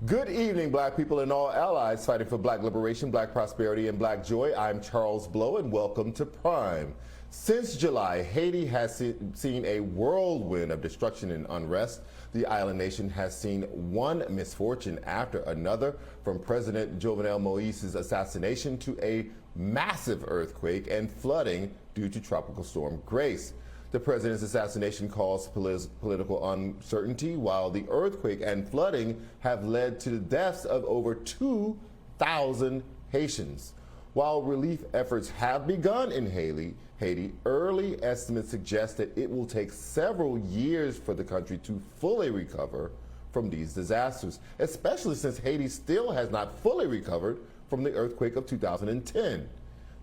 Good evening, black people and all allies fighting for black liberation, black prosperity, and black joy. I'm Charles Blow, and welcome to Prime. Since July, Haiti has seen a whirlwind of destruction and unrest. The island nation has seen one misfortune after another, from President Jovenel Moïse's assassination to a massive earthquake and flooding due to Tropical Storm Grace. The president's assassination caused political uncertainty, while the earthquake and flooding have led to the deaths of over 2,000 Haitians. While relief efforts have begun in Haiti, early estimates suggest that it will take several years for the country to fully recover from these disasters, especially since Haiti still has not fully recovered from the earthquake of 2010.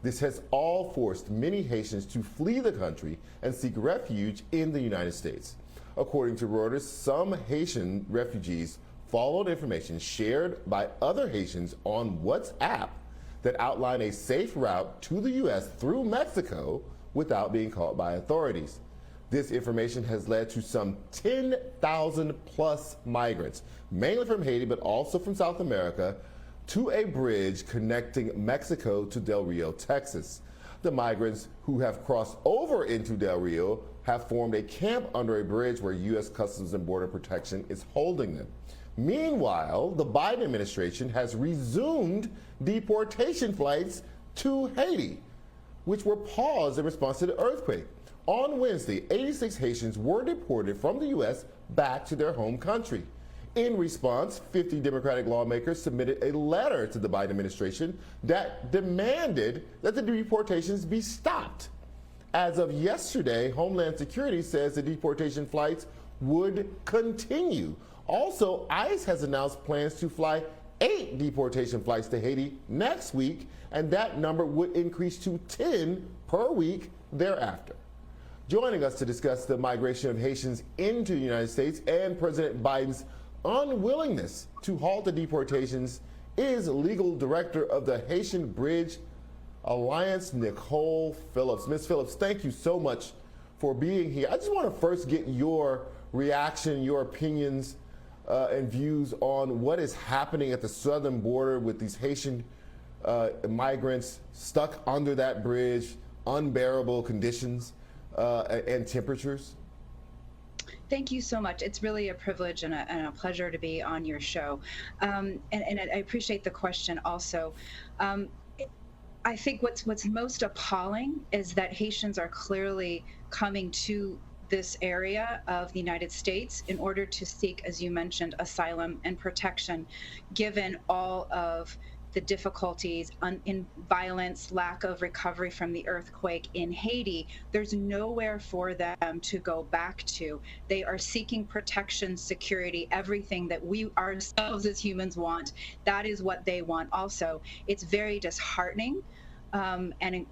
This has all forced many Haitians to flee the country and seek refuge in the United States. According to Reuters, some Haitian refugees followed information shared by other Haitians on WhatsApp that outline a safe route to the U.S. through Mexico without being caught by authorities. This information has led to some 10,000 plus migrants, mainly from Haiti but also from South America, to a bridge connecting Mexico to Del Rio, Texas. The migrants who have crossed over into Del Rio have formed a camp under a bridge where U.S. Customs and Border Protection is holding them. Meanwhile, the Biden administration has resumed deportation flights to Haiti, which were paused in response to the earthquake. On Wednesday, 86 Haitians were deported from the U.S. back to their home country. In response, 50 Democratic lawmakers submitted a letter to the Biden administration that demanded that the deportations be stopped. As of yesterday, Homeland Security says the deportation flights would continue. Also, ICE has announced plans to fly 8 deportation flights to Haiti next week, and that number would increase to 10 per week thereafter. Joining us to discuss the migration of Haitians into the United States and President Biden's unwillingness to halt the deportations is legal director of the Haitian Bridge Alliance, Nicole Phillips. Ms. Phillips, thank you so much for being here. I just want to first get your reaction, your opinions, and views on what is happening at the southern border with these Haitian migrants stuck under that bridge, unbearable conditions and temperatures. Thank you so much. It's really a privilege and a pleasure to be on your show. And I appreciate the question also. I think what's most appalling is that Haitians are clearly coming to this area of the United States in order to seek, as you mentioned, asylum and protection, given all of the difficulties in violence, lack of recovery from the earthquake in Haiti. There's nowhere for them to go back to. They are seeking protection, security, everything that we ourselves as humans want. That is what they want also. It's very disheartening and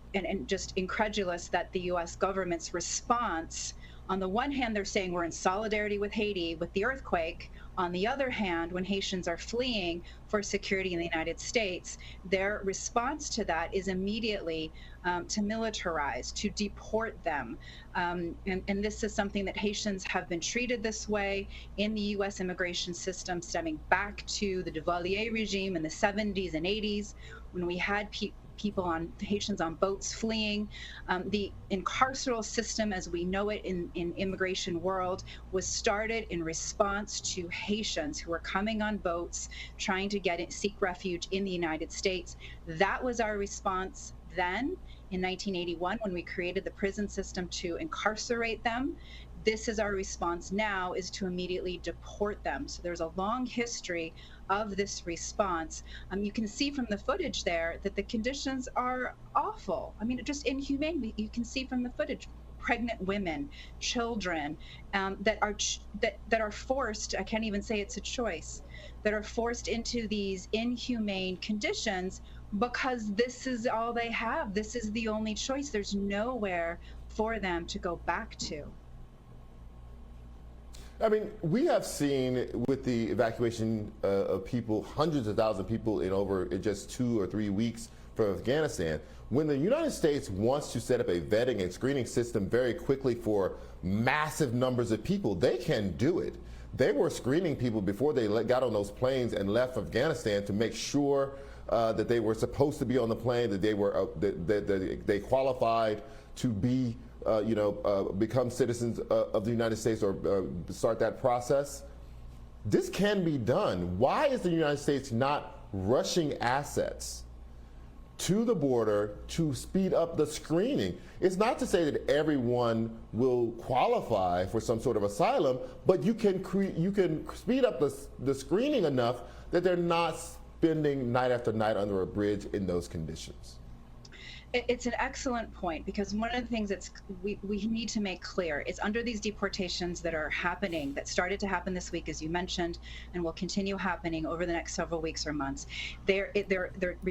just incredulous that the U.S. government's response, on the one hand, they're saying we're in solidarity with Haiti with the earthquake. On the other hand, when Haitians are fleeing for security in the United States, their response to that is immediately to militarize, to deport them. And this is something that Haitians have been treated this way in the U.S. immigration system, stemming back to the Duvalier regime in the 70s and 80s, when we had Haitians on boats fleeing. The incarceral system as we know it in immigration world was started in response to Haitians who were coming on boats trying to seek refuge in the United States. That was our response then in 1981 when we created the prison system to incarcerate them. This is our response now, is to immediately deport them. So there's a long history of this response. You can see from the footage there that the conditions are awful. I mean, just inhumane. You can see from the footage pregnant women, children that are forced. I can't even say it's a choice. That are forced into these inhumane conditions because this is all they have. This is the only choice. There's nowhere for them to go back to. I mean, we have seen with the evacuation of people, hundreds of thousands of people in just 2 or 3 weeks from Afghanistan. When the United States wants to set up a vetting and screening system very quickly for massive numbers of people, they can do it. They were screening people before they got on those planes and left Afghanistan to make sure that they were supposed to be on the plane, that they were that they qualified to be, become citizens of the United States or start that process. This can be done. Why is the United States not rushing assets to the border to speed up the screening? It's not to say that everyone will qualify for some sort of asylum, but you can speed up the screening enough that they're not spending night after night under a bridge in those conditions. It's an excellent point, because one of the things we need to make clear is under these deportations that are happening, that started to happen this week, as you mentioned, and will continue happening over the next several weeks or months. They're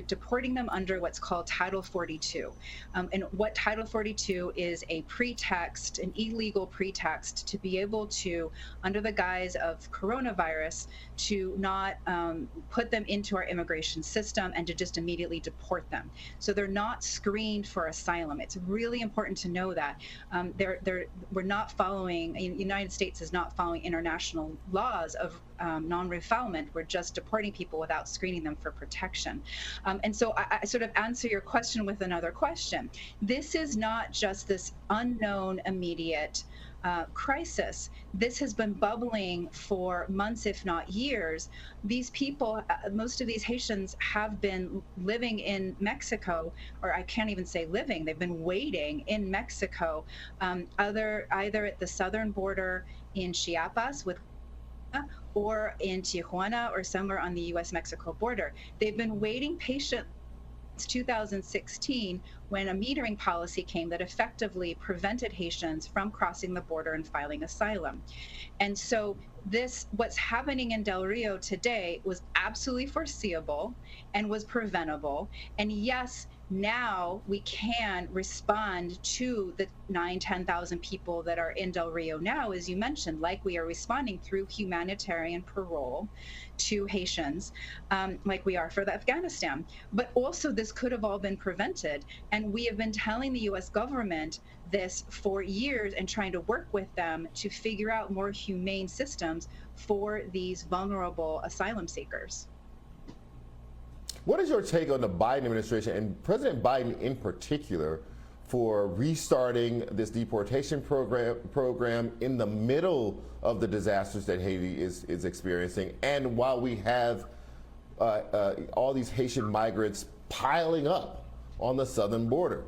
deporting them under what's called Title 42. And what Title 42 is a pretext, an illegal pretext to be able to, under the guise of coronavirus, to not put them into our immigration system and to just immediately deport them. So they're not screened for asylum. It's really important to know that. We're not following, the United States is not following international laws of non-refoulement. We're just deporting people without screening them for protection. And so I sort of answer your question with another question. This is not just this unknown immediate crisis. This has been bubbling for months, if not years. These people, most of these Haitians have been living in Mexico, or I can't even say living, they've been waiting in Mexico, either at the southern border in Chiapas with or in Tijuana or somewhere on the U.S.-Mexico border. They've been waiting patiently since 2016, when a metering policy came that effectively prevented Haitians from crossing the border and filing asylum. And so what's happening in Del Rio today was absolutely foreseeable and was preventable. And yes, now we can respond to the 10,000 people that are in Del Rio now, as you mentioned, like we are responding through humanitarian parole to Haitians, like we are for Afghanistan. But also this could have all been prevented. And we have been telling the US government this for years and trying to work with them to figure out more humane systems for these vulnerable asylum seekers. What is your take on the Biden administration and President Biden in particular for restarting this deportation program in the middle of the disasters that Haiti is experiencing, and while we have all these Haitian migrants piling up on the southern border?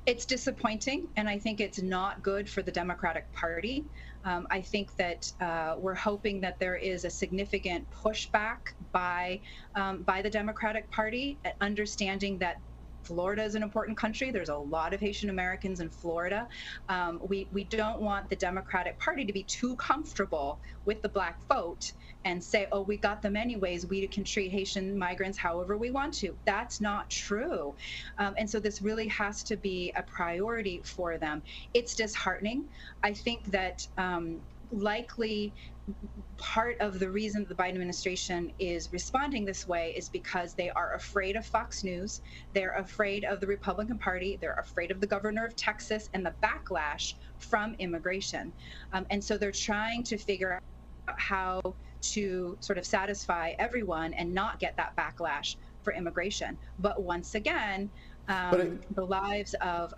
It's disappointing, and I think it's not good for the Democratic Party. I think that we're hoping that there is a significant pushback by the Democratic Party, understanding that Florida is an important country. There's a lot of Haitian Americans in Florida. We don't want the Democratic Party to be too comfortable with the Black vote and say, oh, we got them anyways. We can treat Haitian migrants however we want to. That's not true. And so this really has to be a priority for them. It's disheartening. I think that likely part of the reason the Biden administration is responding this way is because they are afraid of Fox News. They're afraid of the Republican Party. They're afraid of the governor of Texas and the backlash from immigration. And so they're trying to figure out how to sort of satisfy everyone and not get that backlash for immigration. But once again, the lives of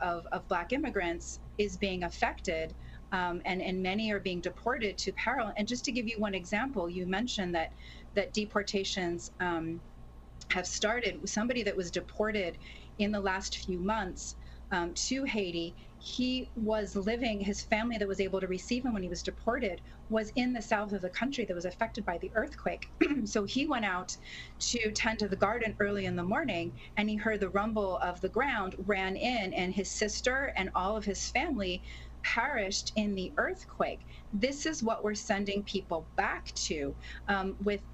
Black immigrants is being affected. And many are being deported to peril. And just to give you one example, you mentioned that deportations have started. Somebody that was deported in the last few months to Haiti, he was living, his family that was able to receive him when he was deported was in the south of the country that was affected by the earthquake. So he went out to tend to the garden early in the morning, and he heard the rumble of the ground, ran in, and his sister and all of his family perished in the earthquake. This is what we're sending people back to,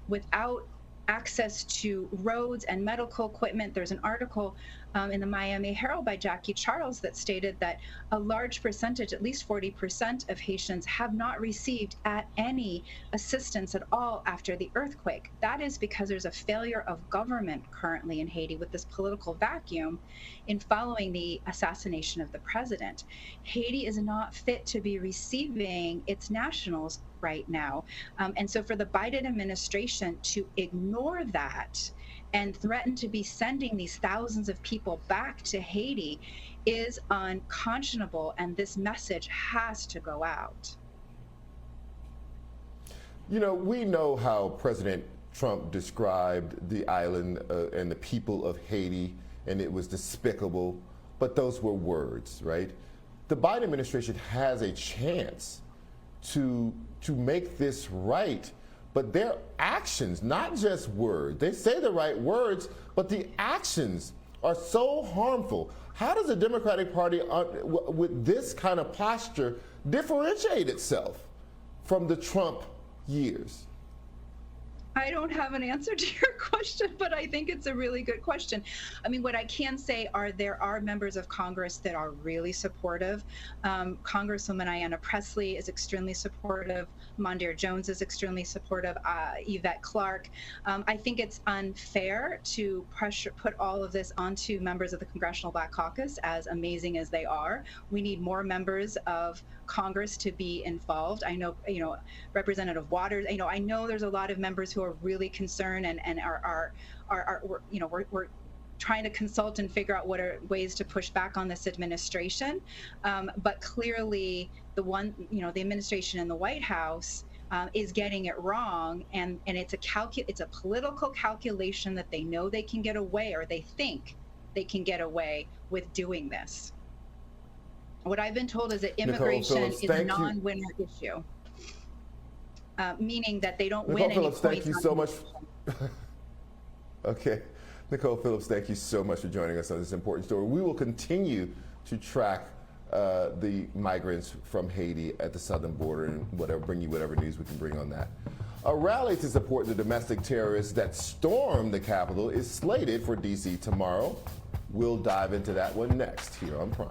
without access to roads and medical equipment. There's an article in the Miami Herald by Jackie Charles that stated that a large percentage, at least 40% of Haitians, have not received any assistance at all after the earthquake. That is because there's a failure of government currently in Haiti with this political vacuum in following the assassination of the president. Haiti is not fit to be receiving its nationals right now. And so for the Biden administration to ignore that and threaten to be sending these thousands of people back to Haiti is unconscionable, and this message has to go out. You know, we know how President Trump described the island and the people of Haiti, and it was despicable, but those were words, right? The Biden administration has a chance to make this right, but their actions, not just words, they say the right words, but the actions are so harmful. How does the Democratic Party, with this kind of posture, differentiate itself from the Trump years? I don't have an answer to your question, but I think it's a really good question. I mean, what I can say are there are members of Congress that are really supportive. Congresswoman Ayanna Pressley is extremely supportive. Mondaire Jones is extremely supportive. Yvette Clarke. I think it's unfair to put all of this onto members of the Congressional Black Caucus, as amazing as they are. We need more members of Congress to be involved. I know, Representative Waters, I know there's a lot of members who are really concerned and we're trying to consult and figure out what are ways to push back on this administration. But clearly the administration in the White House is getting it wrong, and it's a political calculation that they know they can get away, or they think they can get away with doing this. What I've been told is that immigration is a non-winner issue, meaning that they don't win any points. Thank you so much. Okay. Nicole Phillips, thank you so much for joining us on this important story. We will continue to track the migrants from Haiti at the southern border and bring you whatever news we can bring on that. A rally to support the domestic terrorists that stormed the Capitol is slated for D.C. tomorrow. We'll dive into that one next here on Prime.